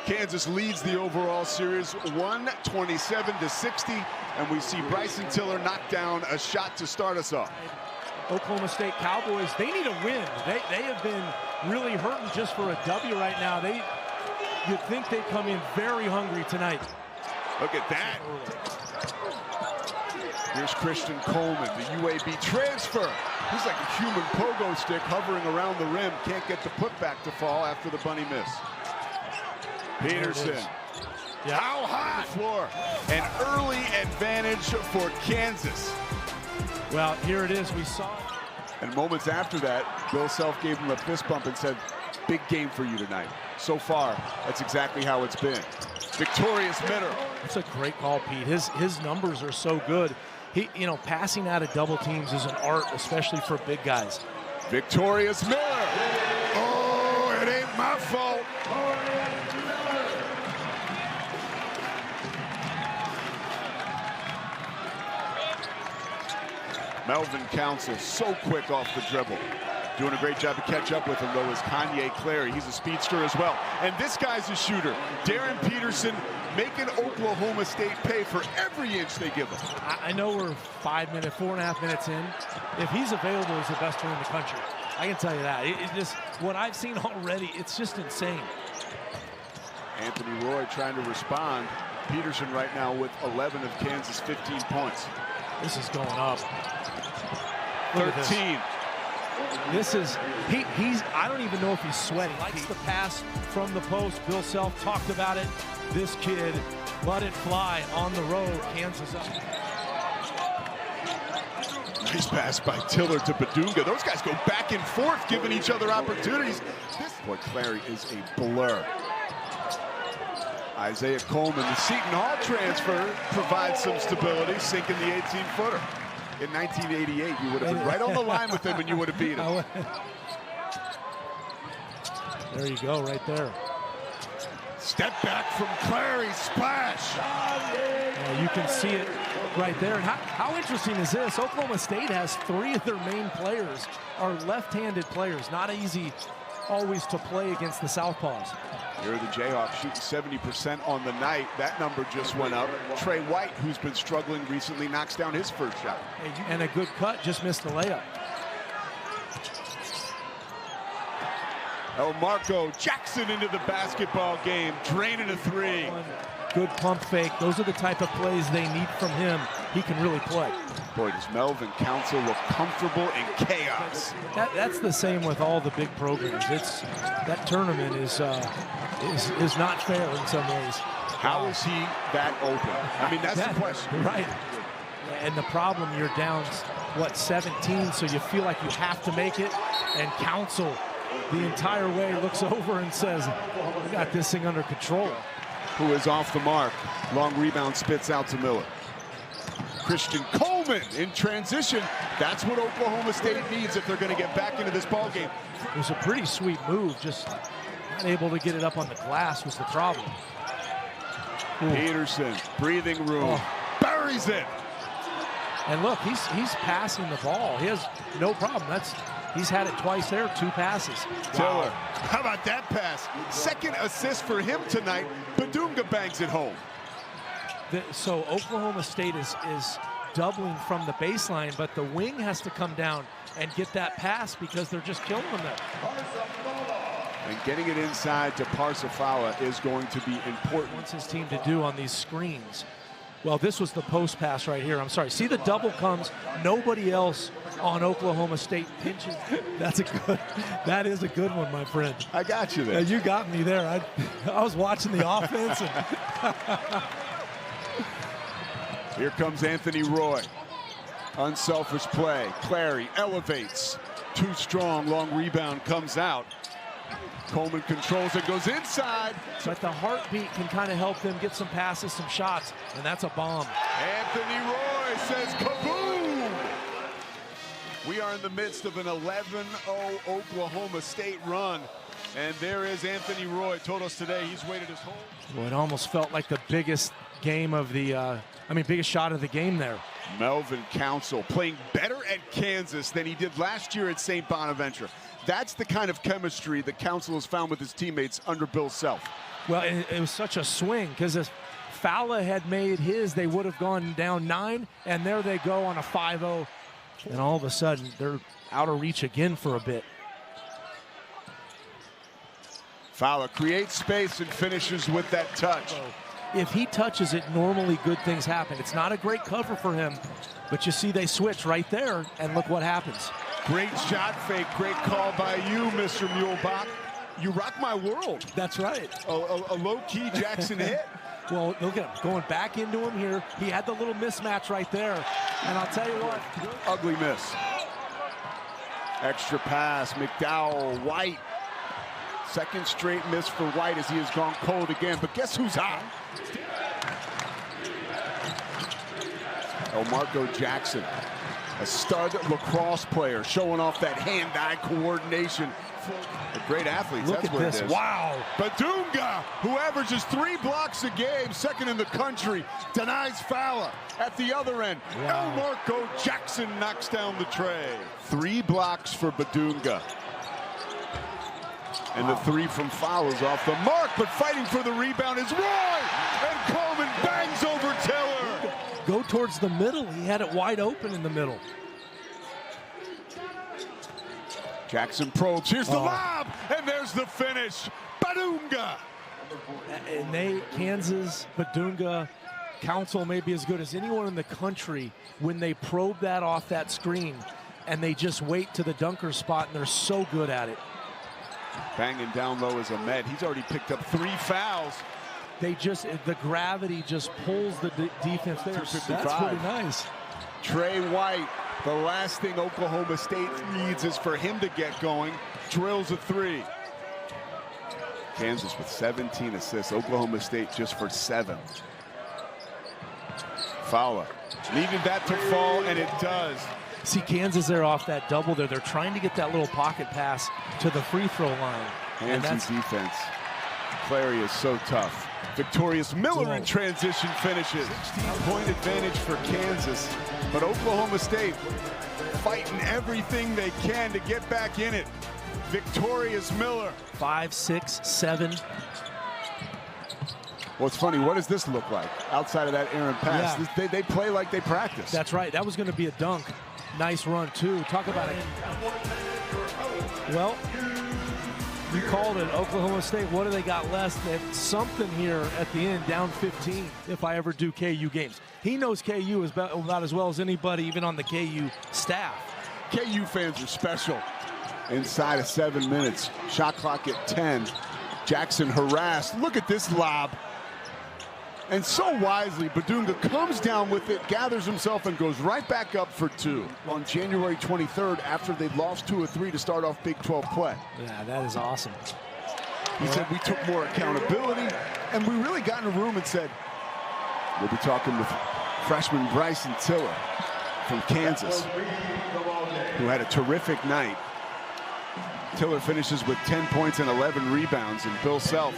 Kansas leads the overall series 127-60, and we see Bryson Tiller knock down a shot to start us off. Oklahoma State Cowboys, they need a win. They have been really hurting just for a W right now. You'd think they'd come in very hungry tonight. Look at that. Here's Christian Coleman, the UAB transfer. He's like a human pogo stick hovering around the rim. Can't get the putback to fall after the bunny miss. Peterson. Yeah. How high? Floor. An early advantage for Kansas. Well, here it is. We saw it. And moments after that, Bill Self gave him a fist bump and said, big game for you tonight. So far, that's exactly how it's been. Victorious Mitter. It's a great call, Pete. His numbers are so good. Passing out of double teams is an art, especially for big guys. Victorious Miller. Oh, it ain't my fault. Melvin Council, so quick off the dribble. Doing a great job to catch up with him, though, is Kanye Clary. He's a speedster as well. And this guy's a shooter. Darren Peterson making Oklahoma State pay for every inch they give him. I know we're 4.5 minutes in. If he's available, he's the best player in the country. I can tell you that. It's just what I've seen already, it's just insane. Anthony Roy trying to respond. Peterson right now with 11 of Kansas' 15 points. This is going up. 13. This is, I don't even know if he's sweating. Likes the pass from the post. Bill Self talked about it. This kid let it fly on the road. Kansas up. Nice pass by Tiller to Badunga. Those guys go back and forth, giving each other opportunities. Boy, Clary is a blur. Isaiah Coleman, the Seton Hall transfer, provides some stability, sinking the 18-footer. In 1988, you would have been right on the line with him and you would have beat him. There you go, right there. Step back from Clary, splash. You can see it right there. And how interesting is this? Oklahoma State has 3 of their main players are left-handed players. Not easy always to play against the Southpaws. Here are the Jayhawks shooting 70% on the night. That number just went up. Trey White, who's been struggling recently, knocks down his first shot. And a good cut, just missed the layup. El Marco Jackson into the basketball game, draining a 3. Good pump fake. Those are the type of plays they need from him. He can really play. Boy, does Melvin Council look comfortable in chaos. That's the same with all the big programs. That tournament is not fair in some ways. How is he that open? I mean, that's the question. Right. And the problem, you're down, 17, so you feel like you have to make it. And Council, the entire way, looks over and says, we got this thing under control. Who is off the mark. Long rebound spits out to Miller. Christian Coleman in transition. That's what Oklahoma State needs if they're going to get back into this ball game. It was a pretty sweet move, just not able to get it up on the glass was the problem. Peterson, breathing room, buries it. And look, he's passing the ball. He has no problem. He's had it twice there, 2 passes. Tiller, how about that pass? Second assist for him tonight. Badunga bangs it home. So Oklahoma State is doubling from the baseline, but the wing has to come down and get that pass because they're just killing them there. And getting it inside to Parsafawa is going to be important. Wants his team to do on these screens. Well, this was the post pass right here. I'm sorry. See, the double comes. Nobody else on Oklahoma State pinches. That is a good one, my friend. I got you there. You got me there. I was watching the offense. Here comes Anthony Roy. Unselfish play. Clary elevates. Too strong. Long rebound comes out. Coleman controls it, goes inside. But the heartbeat can kind of help them get some passes, some shots, and that's a bomb. Anthony Roy says kaboom! We are in the midst of an 11-0 Oklahoma State run. And there is Anthony Roy. Told us today he's waited his whole... Well, it almost felt like the biggest game of the, biggest shot of the game there. Melvin Council playing better at Kansas than he did last year at St. Bonaventure. That's the kind of chemistry that Council has found with his teammates under Bill Self. Well, it was such a swing because if Fowler had made his, they would have gone down 9, and there they go on a 5-0. And all of a sudden, they're out of reach again for a bit. Fowler creates space and finishes with that touch. If he touches it, normally good things happen. It's not a great cover for him, but you see they switch right there, and look what happens. Great shot fake, great call by you, Mr. Muehlbach. You rock my world. That's right. A low-key Jackson hit. Well, look at him going back into him here. He had the little mismatch right there. And I'll tell you what. Ugly miss. Extra pass, McDowell, White. Second straight miss for White as he has gone cold again. But guess who's hot? Marco Jackson, a stud lacrosse player, showing off that hand-eye coordination. A great athlete, that's what it is. Wow. Badunga, who averages 3 blocks a game, second in the country, denies Fowler at the other end. Wow. Marco Jackson knocks down the tray. 3 blocks for Badunga. And the 3 from Fowler's off the mark, but fighting for the rebound is Roy! And Coleman bangs over Tiller. Go towards the middle. He had it wide open in the middle. Jackson probes. Here's the lob, and there's the finish. Badunga. And Kansas, Badunga, Council may be as good as anyone in the country when they probe that off that screen, and they just wait to the dunker spot, and they're so good at it. Banging down low is Ahmed. He's already picked up 3 fouls. The gravity just pulls the defense there. That's pretty nice. Trey White, the last thing Oklahoma State needs is for him to get going. Drills a 3. Kansas with 17 assists. Oklahoma State just for 7. Fowler needed that to fall, and it does. See Kansas there off that double there. They're trying to get that little pocket pass to the free throw line. Kansas defense. Clary is so tough. Victorious Miller in transition finishes. Point advantage for Kansas, but Oklahoma State fighting everything they can to get back in it. Victorious Miller. 5, 6, 7. Well, it's funny. What does this look like outside of that errant pass? Yeah. They play like they practice. That's right. That was going to be a dunk. Nice run, too. Talk about it. Well, you called it. Oklahoma State, what do they got less than something here at the end, down 15, if I ever do KU games. He knows KU about as well as anybody, even on the KU staff. KU fans are special. Inside of 7 minutes. Shot clock at 10. Jackson harassed. Look at this lob. And so wisely, Badunga comes down with it, gathers himself, and goes right back up for 2 on January 23rd after they'd lost 2 of 3 to start off Big 12 play. Yeah, that is awesome. He said, we took more accountability, and we really got in a room and said, we'll be talking with freshman Bryson Tiller from Kansas, who had a terrific night. Tiller finishes with 10 points and 11 rebounds, and Bill Self